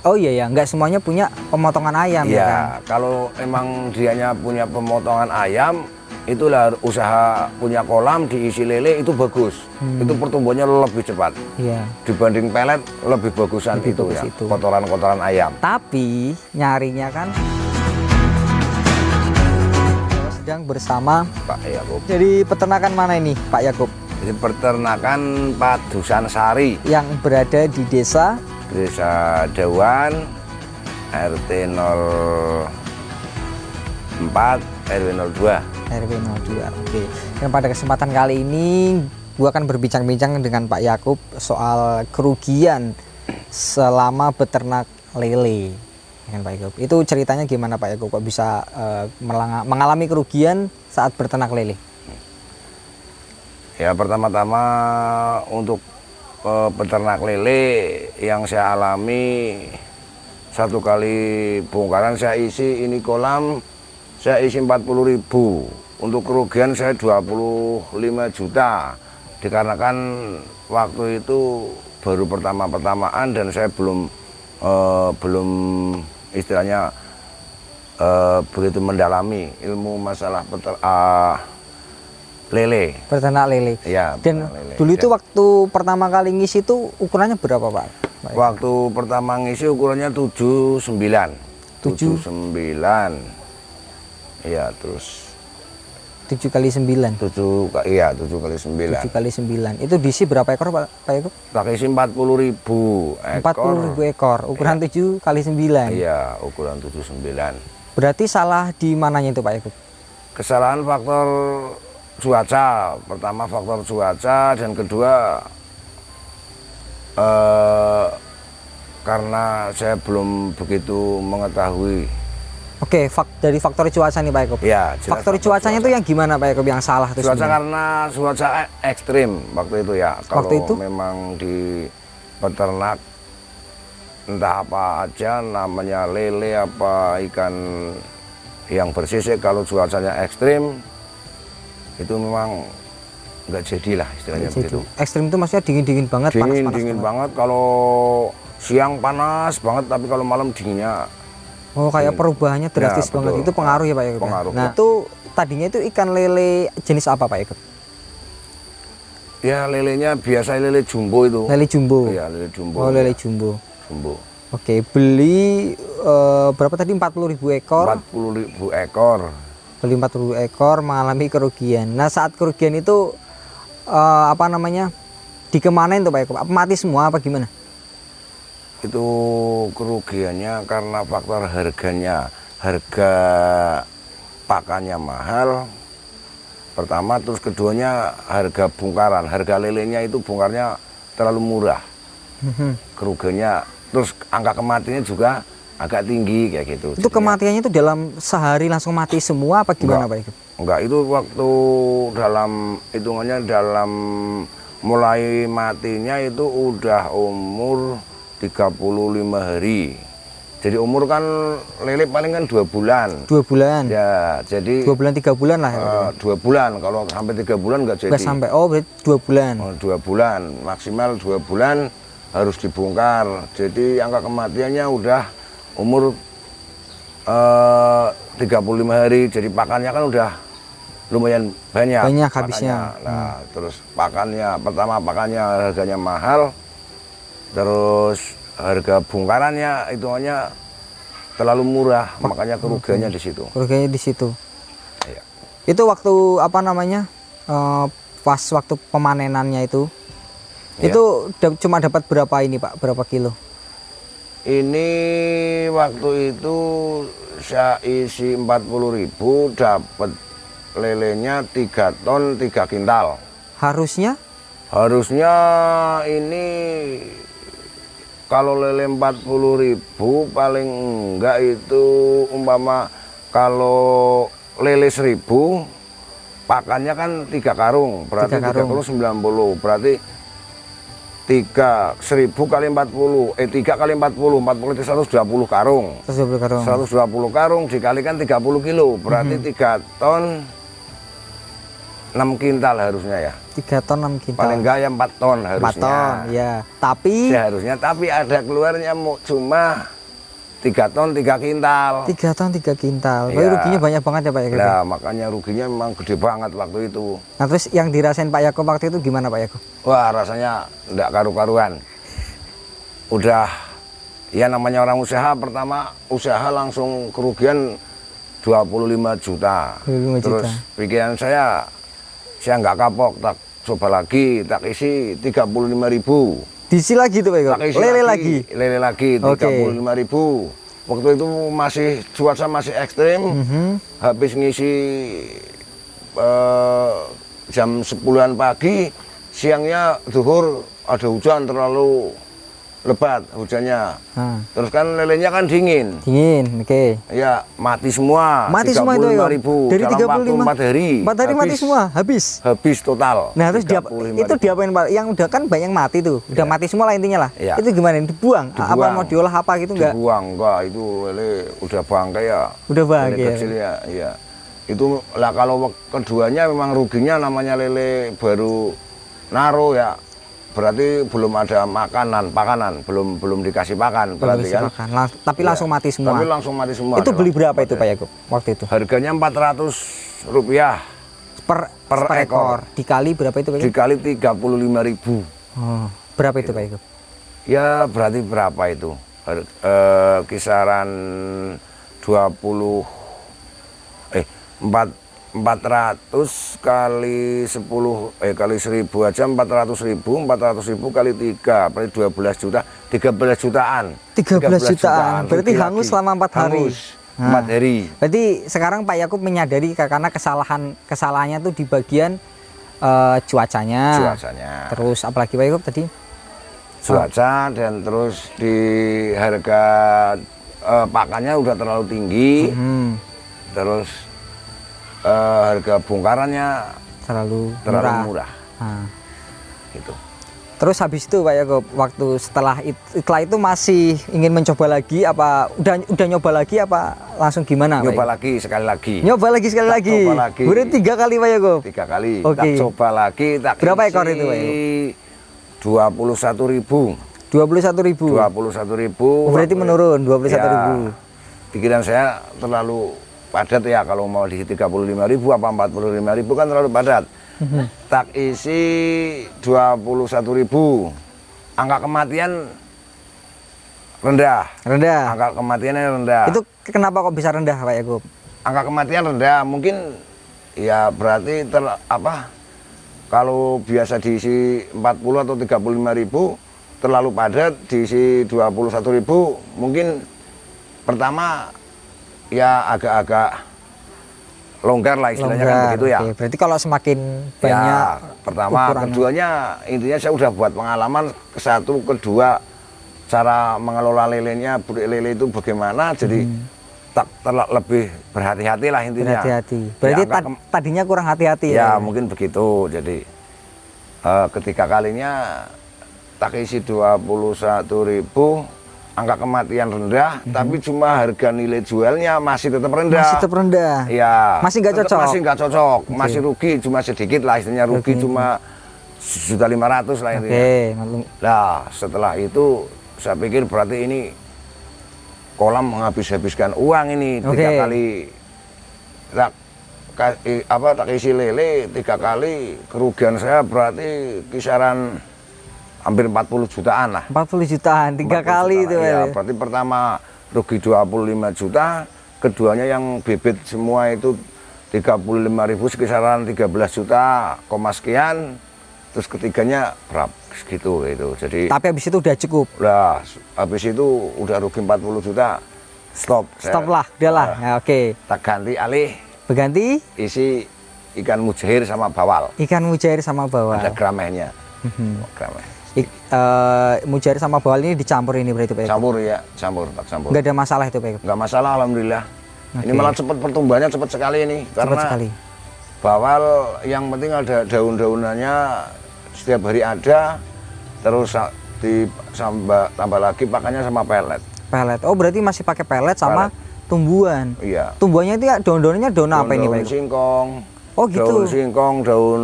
Oh iya ya, nggak semuanya punya pemotongan ayam ya kan? Kalau emang dianya punya pemotongan ayam, itulah usaha punya kolam diisi lele itu bagus. Itu pertumbuhannya lebih cepat. Iya. Dibanding pelet lebih bagusan Lebih itu bagus ya, itu. kotoran-kotoran ayam. Tapi nyarinya kan sedang bersama Pak Yakub. jadi peternakan mana ini Pak Yakub? Jadi peternakan Padusan Sari, Yang berada di desa Desa Dawan, RT 04, RW 02. RW 02. Oke. Dan pada kesempatan kali ini gua akan berbincang-bincang dengan Pak Yakub soal kerugian selama beternak lele. Ya kan Pak Yakub? Itu ceritanya gimana Pak Yakub kok bisa mengalami kerugian saat beternak lele? Ya pertama-tama untuk peternak lele yang saya alami, satu kali bongkaran saya isi ini kolam, saya isi 40.000. Untuk kerugian saya 25 juta. Dikarenakan waktu itu baru pertama-pertamaan dan saya belum istilahnya begitu mendalami ilmu masalah lele. Beternak lele. Ya, Dan lele. dulu itu waktu pertama kali ngisi itu ukurannya berapa Pak? Waktu pertama ngisi ukurannya 79. 79. Iya, terus 7 kali 9. 7 kali 9. 7 kali 9. Itu diisi berapa ekor Pak Yakub? Pakai isi 40.000 ekor. 40.000 ekor. Ukuran 7 kali 9. Iya, ukuran 79. Berarti salah di mananya itu Pak Yakub? Kesalahan faktor cuaca. Pertama faktor cuaca dan kedua karena saya belum begitu mengetahui. Oke, dari faktor cuaca nih Pak Yakub. Ya, faktor cuacanya itu yang gimana Pak Yakub yang salah itu cuaca sebenarnya? Karena cuaca ekstrim waktu itu ya. Kalau Waktu itu? memang di peternak entah apa aja namanya lele apa ikan yang bersisik, kalau cuacanya ekstrim itu memang nggak jadilah istilahnya begitu. Ekstrim itu maksudnya dingin banget, Dingin banget. Kalau siang panas banget, tapi kalau malam dinginnya. Oh, kayak perubahannya drastis Ya, banget. betul. Itu pengaruh ya Pak Yakub? Pengaruh. Nah, itu tadinya itu ikan lele jenis apa Pak Yakub? Ya lelenya biasa lele jumbo itu. Lele jumbo. Iya, lele jumbo. Oh, lele jumbo. Jumbo. Oke, beli berapa tadi? 40.000 ekor. 40.000 ekor. Beli 40.000 ekor mengalami kerugian. Nah, saat kerugian itu apa namanya? Dikemanain tuh Pak Yakub? Apa mati semua apa gimana? Itu kerugiannya karena faktor harganya. Harga pakannya mahal. Pertama, terus keduanya harga bongkaran. Harga lelenya itu bongkarnya terlalu murah. Kerugiannya, terus angka kematiannya juga agak tinggi kayak gitu. Itu kematiannya itu dalam sehari langsung mati semua apa gimana Pak Yakub? Enggak, itu waktu dalam hitungannya dalam mulai matinya itu udah umur 35 hari. Jadi umur kan lele paling kan 2 bulan. 2 bulan. Ya, jadi 2 bulan 3 bulan lah ya. 2 bulan. Kalau sampai 3 bulan enggak jadi. Enggak sampai. Oh, berarti 2 bulan. 2 bulan, maksimal 2 bulan harus dibongkar. Jadi angka kematiannya udah umur 35 hari. Jadi pakannya kan udah lumayan banyak. Banyak habisnya. Nah, terus pakannya, pertama pakannya harganya mahal. Terus harga bongkarannya hitungannya terlalu murah, makanya kerugiannya di situ. Kerugiannya di situ. Iya. Itu waktu apa namanya? Pas waktu pemanenannya itu. Iya. Itu cuma dapat berapa ini, Pak? Berapa kilo? Ini waktu itu saya isi 40.000, dapat lelenya 3 ton 3 kintal. Harusnya ini kalau lele 40.000 paling enggak itu umpama kalau lele 1.000 pakannya kan 3 karung, berarti 3 karung 90, berarti 1.000 kali 40, 3 kali 40 itu 120 karung. 120 karung. 120 karung dikalikan 30 kilo, berarti 3 ton 6 kintal harusnya ya. 3 ton 6 kintal. Paling enggak ya 4 ton 4 harusnya. ton, ya. Tapi Seharusnya, tapi ada keluarnya cuma 3 ton 3 kintal. 3 ton 3 kintal. Tapi Iya. ruginya banyak banget ya Pak Yakub. Nah, makanya ruginya memang gede banget waktu itu. Nah, terus yang dirasain Pak Yakub waktu itu gimana Pak Yakub? Wah, rasanya enggak karu-karuan. Udah, ya namanya orang usaha, pertama usaha langsung kerugian 25 juta. 25 juta. Terus pikiran saya nggak kapok, tak coba lagi, tak isi 35.000. Diisi lagi tuh Pak Yakub. Tak isi Lele lagi. Lele lagi, Oke. 35.000. Waktu itu masih cuaca masih ekstrim. Habis ngisi jam 10-an pagi, siangnya zuhur ada hujan terlalu lebat hujannya. Nah, Terus kan lelenya kan dingin. dingin. Oke. Ya mati semua. Mati semua itu Pak Yakub. 35.000 Dari dalam waktu 35 4 hari. 4 hari mati Habis. semua, habis. Habis total. Nah, terus itu 35.000. diapain Pak? Yang udah kan banyak mati tuh. Udah mati semua lah intinya lah. Iya. Itu gimana? Dibuang? Apa Dibuang. mau diolah apa gitu enggak? Dibuang enggak, itu lele udah bangkai ya. Udah Lele bangkai. kecil ya, iya. Itu lah kalau keduanya memang ruginya, namanya lele baru naruh ya. Berarti belum ada pakanan, belum dikasih pakan berarti kan. Tapi Iya. langsung mati semua. Tapi langsung mati semua. Itu dalam beli berapa tempat itu ya. Pak Yakub waktu itu? Harganya Rp400 Per ekor. Dikali berapa itu Pak Yakub? dikali 35.000. Oh, berapa itu Pak Yakub? Ya berarti berapa itu? Kisaran 400 kali 10 kali 1.000 aja 400.000 kali 3 berarti 12 juta, 13 jutaan. 13 jutaan. Berarti Rugi hangus lagi. selama 4 hari. Hangus 4 hari. Berarti sekarang Pak Yakub menyadari karena kesalahannya tuh di bagian cuacanya. Terus apalagi Pak Yakub tadi? Cuaca dan terus di harga pakannya udah terlalu tinggi. Terus harga bongkarannya terlalu murah. Nah. Gitu. Terus habis itu Pak Yakub, waktu setelah itu masih ingin mencoba lagi apa udah nyoba lagi apa langsung gimana Pak Nyoba Yakub? lagi sekali lagi. Nyoba lagi sekali Tak lagi. coba lagi. Berarti 3 kali Pak Yakub. 3 kali. Oke. Tak coba lagi, tak Berapa isi ekor itu, Pak Yakub? 21.000. 21.000. 21.000. Berarti menurun 21.000. Ya, pikiran saya terlalu padat ya, kalau mau di 35.000 apa 45.000 kan terlalu padat. Tak isi 21.000. Angka kematian rendah. Angka kematiannya rendah. Itu kenapa kok bisa rendah Pak Yakub? Angka kematian rendah mungkin ya berarti kalau biasa diisi 40 atau 35.000 terlalu padat, diisi 21.000 mungkin pertama ya agak-agak longgar lah istilahnya, kan begitu ya. Oke. Berarti kalau semakin banyak ya, pertama, keduanya intinya saya udah buat pengalaman, satu, kedua cara mengelola lelenya, budidaya lele itu bagaimana, jadi lebih berhati-hati lah intinya. Berhati-hati. Berarti Ya, tadinya kurang hati-hati ya. Mungkin begitu. Jadi ketiga kalinya tak isi 21.000, angka kematian rendah, tapi cuma harga nilai jualnya masih tetap rendah. Masih tetap rendah. Ya. Masih nggak cocok. Masih nggak cocok. Okay. Masih rugi, cuma sedikit lah istilahnya, rugi cuma 1.500.000 lah intinya. Nah, setelah itu saya pikir berarti ini kolam menghabiskan uang ini 3 kali. Tak isi lele 3 kali, kerugian saya berarti kisaran hampir 40 jutaan lah. 40 jutaan, 3 kali itu ya. Berarti pertama rugi 25 juta, keduanya yang bibit semua itu 35.000, sekisaran 13 juta, sekian. Terus ketiganya berapa segitu gitu. Jadi tapi habis itu udah cukup. Nah, habis itu udah rugi 40 juta. Stop lah, udahlah. Ya, oke. Tak ganti alih. Berganti isi ikan mujair sama bawal. Ikan mujair sama bawal. Ada gramehnya. Grameh. Mujair sama bawal ini dicampur ini berarti Pak? Campur ya, campur. Nggak ada masalah itu Pak? Nggak masalah, alhamdulillah. Ini malah cepat pertumbuhannya, cepat sekali ini. Karena sekali. Bawal yang penting ada daun-daunannya, setiap hari ada. Terus tambah lagi pakannya sama pelet. Oh berarti masih pakai pelet sama tumbuhan. Iya. Tumbuhannya itu ya daun-daunnya daun apa ini Pak? Daun singkong. Oh gitu. Daun singkong, daun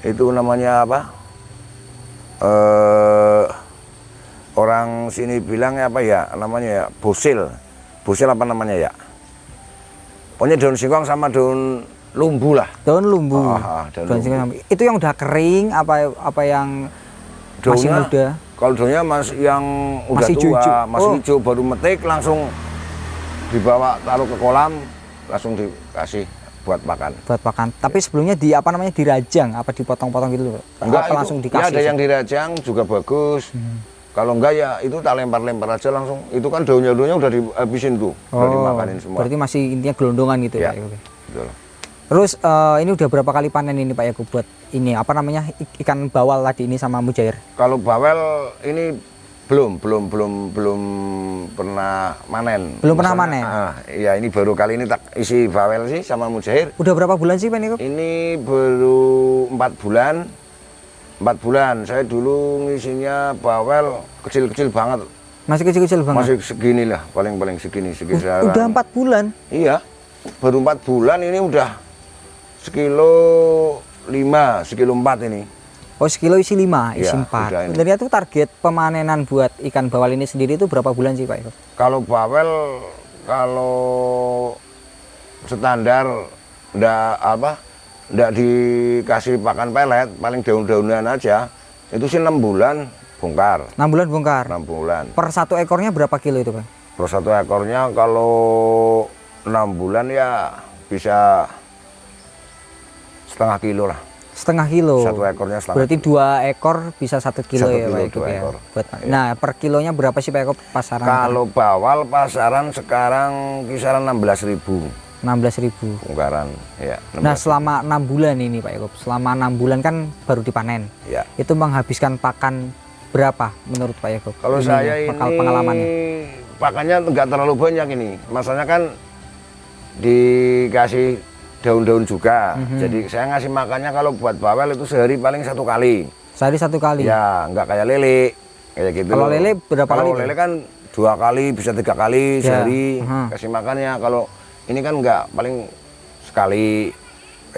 itu namanya apa? Orang sini bilangnya apa ya? Namanya ya bosil. Bosil apa namanya ya? Pokoknya daun singkong sama daun lumbu lah. Daun lumbu. Daun singkong. Itu yang udah kering apa yang masih daunnya, muda? Kalau daunnya yang udah Masih tua, hijau. masih hijau, baru metik langsung dibawa taruh ke kolam, langsung dikasih buat makan. Buat makan. Tapi sebelumnya dirajang apa dipotong-potong gitu? Enggak, apa itu, langsung ya dikasih? ada yang dirajang juga bagus. Kalau enggak ya itu tak lempar-lempar aja langsung. Itu kan daunnya udah dihabisin tuh, udah dimakanin semua. Berarti masih intinya gelondongan gitu Ya, Pak Yakub. betul. Terus ini udah berapa kali panen ini Pak Yakub buat ini apa namanya ikan bawal tadi ini sama mujair? Kalau bawel ini belum pernah manen. Belum pernah manen? Iya, ini baru kali ini tak isi bawel sih sama mujair. Udah berapa bulan sih Pak Yakub? Ini baru 4 bulan. 4 bulan. Saya dulu ngisinya bawel kecil-kecil banget. Masih kecil-kecil banget? Masih segini lah, paling segini. Sekitar. Udah 4 bulan? Iya, baru 4 bulan ini udah sekilo 5, sekilo 4 ini. Oh sekilo isi 5, isi Iya, 4. udah ini. Sebenarnya tuh target pemanenan buat ikan bawal ini sendiri itu berapa bulan sih Pak Yakub? Kalau bawel, kalau standar ndak dikasih pakan pelet, paling daun-daunan aja, itu sih 6 bulan bongkar. 6 bulan bongkar? 6 bulan. Per satu ekornya berapa kilo itu Pak? Per satu ekornya kalau 6 bulan ya bisa setengah kilo lah. Setengah kilo? Satu ekornya setengah. Berarti 2 ekor bisa 1 kilo 1 ya kilo, Pak Yakub 2 ya? ekor. Nah per kilonya berapa sih Pak Yakub pasaran? Kalau bawal pasaran sekarang kisaran 16.000. 16.000 bongkaran ya. Nah selama 6 bulan ini Pak Yakub, selama 6 bulan kan baru dipanen Ya. itu menghabiskan pakan berapa menurut Pak Yakub? Kalau saya ini pengalamannya pakannya nggak terlalu banyak ini, masalahnya kan dikasih daun-daun juga. Jadi saya ngasih makannya kalau buat bawel itu sehari paling 1 kali. sehari 1 kali? Ya nggak kayak lele kayak gitu. Kalau lele berapa kali? Kalau lele kan 2 kali bisa 3 kali Ya. sehari kasih makannya. Kalau ini kan nggak, paling sekali.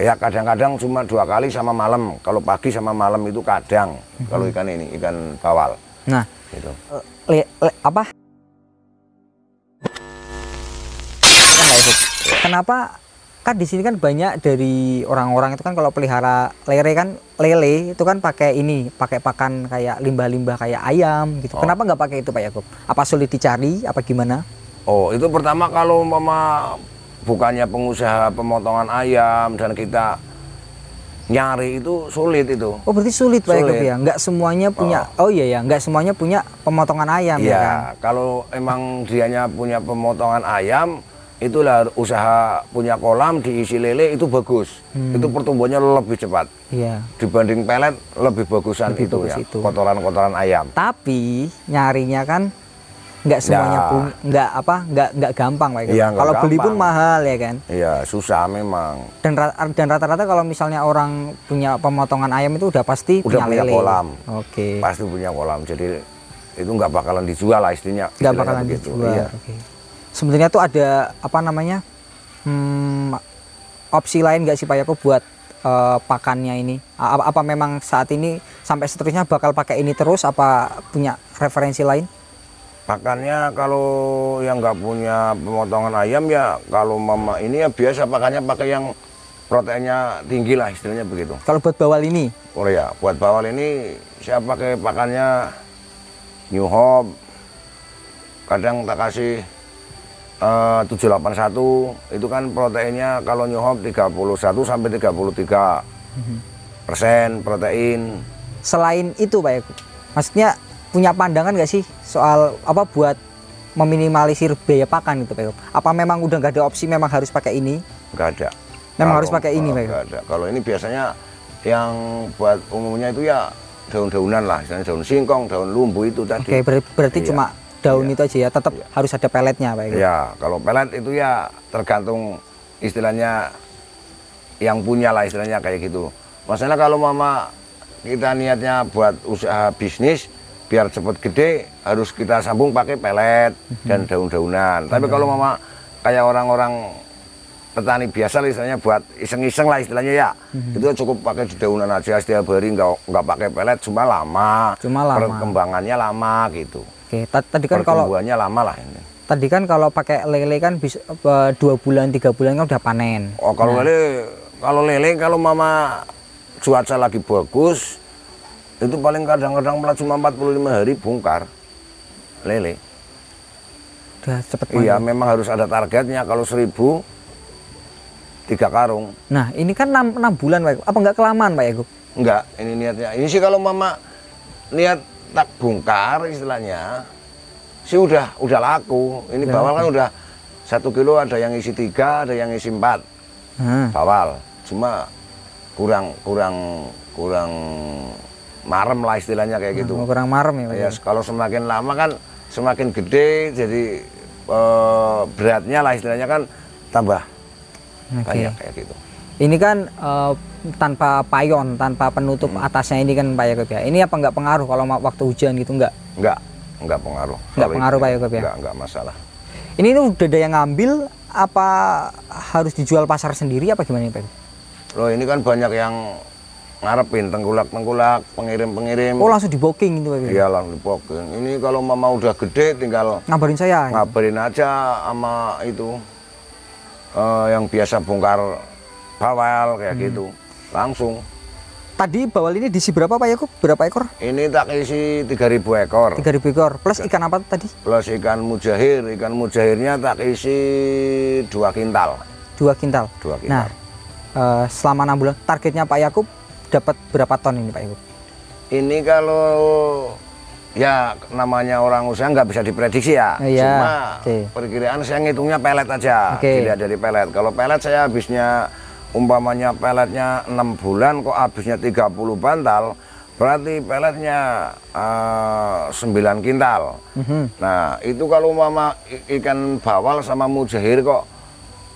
Ya kadang-kadang cuma 2 kali sama malam. Kalau pagi sama malam itu kadang. Kalau ikan ini, ikan bawal. Nah, Gitu. apa? Kenapa? Kan di sini kan banyak dari orang-orang itu kan kalau pelihara lele itu kan pakai pakan kayak limbah-limbah kayak ayam gitu. Kenapa nggak pakai itu Pak Yakub? Apa sulit dicari? Apa gimana? Oh, itu pertama kalau mama bukannya pengusaha pemotongan ayam dan kita nyari itu sulit itu. Oh berarti sulit Pak Yakub Sulit. ya? Nggak semuanya punya. Oh iya ya, nggak semuanya punya pemotongan ayam ya kan? Iya, kalau emang dianya punya pemotongan ayam, itulah usaha punya kolam diisi lele itu bagus. Itu pertumbuhannya lebih cepat. Iya. Dibanding pelet lebih bagusan Lebih itu bagus ya, itu. kotoran-kotoran ayam. Tapi nyarinya kan nggak semuanya Ya. nggak gampang Pak Yakub. Iya, nggak Kalau beli pun gampang. mahal ya kan? Iya, susah memang. Dan rata-rata kalau misalnya orang punya pemotongan ayam itu udah pasti Udah punya lele. kolam. Oke. Pasti punya kolam. Jadi itu nggak bakalan dijual lah istilahnya. Nggak bakalan begitu. dijual. Iya. Oke. Sebenarnya tuh ada apa namanya opsi lain nggak sih Pak Yakub buat pakannya ini? Apa memang saat ini sampai seterusnya bakal pakai ini terus? Apa punya referensi lain? Pakannya kalau yang nggak punya pemotongan ayam ya kalau mama ini ya biasa pakannya pakai yang proteinnya tinggi lah istilahnya begitu. Kalau buat bawal ini? Oh ya, buat bawal ini saya pakai pakannya New Hope. Kadang tak kasih 781 itu kan proteinnya kalau New Hope 31 sampai 33% protein. Selain itu Pak Yakub, maksudnya punya pandangan nggak sih soal apa buat meminimalisir biaya pakan itu Pak Yakub? Apa memang udah nggak ada opsi memang harus pakai ini? Nggak ada. Memang harus pakai ini Pak Yakub? Nggak ada. Kalau ini biasanya yang buat umumnya itu ya daun-daunan lah, misalnya daun singkong, daun lumbu itu tadi. Oke, berarti Iya. cuma daun Iya. itu aja ya, tetap harus ada peletnya Pak Yakub? Ya, kalau pelet itu ya tergantung istilahnya yang punya lah istilahnya kayak gitu. Masalah kalau mama kita niatnya buat usaha bisnis biar cepet gede harus kita sambung pakai pelet dan daun-daunan. Tapi kalau mama kayak orang-orang petani biasa lah istilahnya, buat iseng-iseng lah istilahnya ya. Itu cukup pakai dedaunan aja setiap hari, nggak pakai pelet, cuma lama. Perkembangannya lama gitu. Oke, tadi kan kalau pertumbuhannya lama lah ini. Tadi kan kalau pakai lele kan bisa 2 bulan 3 bulan kan udah panen. Oh kalau lele kalau mama cuaca lagi bagus itu paling kadang-kadang malah cuma 45 hari bongkar lele. Udah cepet Iya, memang harus ada targetnya. Kalau 1000 3 karung. Nah ini kan 6 bulan Pak Yakup. Apa nggak kelamaan Pak Yakup? Enggak, ini niatnya. Ini sih kalau mama niat tak bongkar istilahnya sih udah laku. Ini bawal kan udah 1 kilo, ada yang isi 3, ada yang isi 4 bawal. Cuma kurang marem lah istilahnya kayak gitu. Kurang marem ya Pak. Ya, kalau semakin lama kan semakin gede, jadi beratnya lah istilahnya kan tambah banyak kayak gitu. Ini kan tanpa payon, tanpa penutup atasnya ini kan Pak Yakup ya. Ini apa nggak pengaruh kalau waktu hujan gitu nggak? Enggak pengaruh. Nggak pengaruh Pak Yakup ya? Enggak masalah. Ini udah ada yang ngambil, apa harus dijual pasar sendiri apa gimana Pak? Loh ini kan banyak yang ngarepin tengkulak, pengirim. Oh langsung di booking itu Pak? Iya langsung di booking. Ini kalau mama udah gede tinggal ngabarin saya. Ngabarin aja sama itu yang biasa bongkar bawal kayak gitu. Langsung. Tadi bawal ini diisi berapa Pak Yakup? Berapa ekor? Ini tak isi 3.000 ekor. 3.000 ekor. Plus ikan apa tadi? Plus ikan mujahir. Ikan mujahirnya tak isi 2 kintal. 2 kintal. 2 kintal. Nah, selama 6 bulan targetnya Pak Yakup dapat berapa ton ini Pak Yakup? Ini kalau ya namanya orang usaha nggak bisa diprediksi ya. Cuma perkiraan saya ngitungnya pelet aja. Dilihat dari pelet. Kalau pelet saya habisnya umpamanya peletnya 6 bulan kok habisnya 30 bantal, berarti peletnya 9 kintal. Nah itu kalau mama ikan bawal sama mujahir kok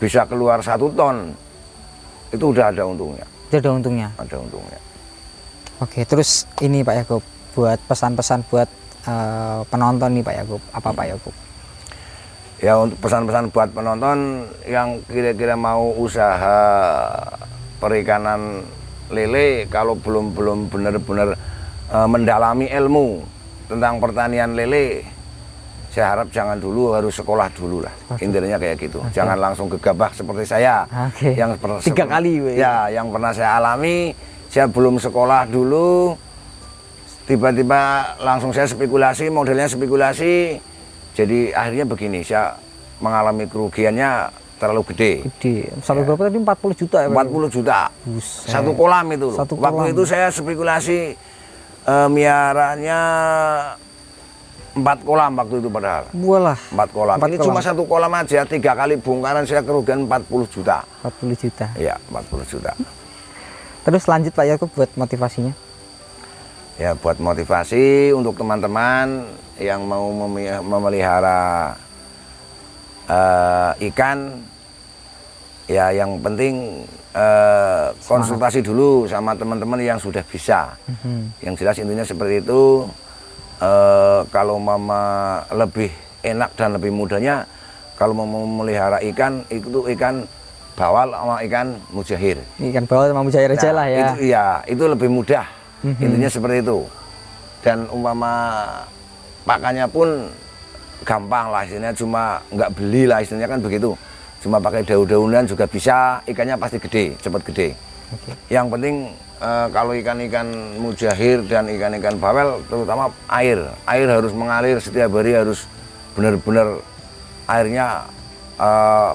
bisa keluar 1 ton, itu udah ada untungnya. Ada untungnya. Ada untungnya. Oke, terus ini Pak Yakup buat pesan-pesan buat penonton nih Pak Yakup, apa Pak Yakup? Ya untuk pesan-pesan buat penonton yang kira-kira mau usaha perikanan lele, kalau belum benar-benar mendalami ilmu tentang pertanian lele, saya harap jangan dulu, harus sekolah dulu lah. Intinya kayak gitu. Jangan langsung gegabah seperti saya. Yang 3 kali. Ya, yang pernah saya alami, saya belum sekolah dulu, tiba-tiba langsung saya spekulasi, modelnya spekulasi. Jadi akhirnya begini, saya mengalami kerugiannya terlalu gede. Sampai berapa tadi? 40 juta ya? 40 juta. Buset. 1 kolam itu loh. Waktu itu saya spekulasi miaranya 4 kolam waktu itu padahal. Walah. 4 kolam. Ini cuma 1 kolam aja, 3 kali bongkaran saya kerugian 40 juta. 40 juta. Iya, 40 juta. Terus lanjut Pak Yakup buat motivasinya. Ya buat motivasi untuk teman-teman yang mau memelihara ikan, ya yang penting konsultasi dulu sama teman-teman yang sudah bisa. Yang jelas intinya seperti itu. Kalau mama lebih enak dan lebih mudahnya kalau mau memelihara ikan itu ikan bawal sama ikan mujahir. Ikan bawal sama mujahir aja lah ya. Itu lebih mudah. Intinya seperti itu. Dan umpama pakannya pun gampang lah istilahnya, cuma nggak beli lah istilahnya kan begitu. Cuma pakai daun-daunan juga bisa, ikannya pasti gede, cepat gede. Yang penting kalau ikan-ikan mujahir dan ikan-ikan bawal terutama air harus mengalir setiap hari, harus benar-benar airnya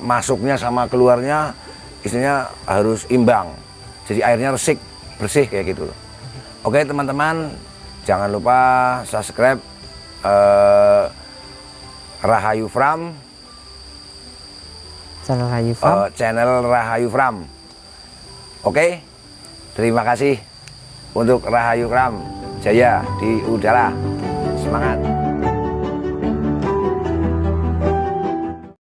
masuknya sama keluarnya istilahnya harus imbang. Jadi airnya resik, bersih kayak gitu loh. Oke teman-teman, jangan lupa subscribe Rahayu Farm, channel Rahayu Farm. Oke, terima kasih untuk Rahayu Farm Jaya di udara. Semangat.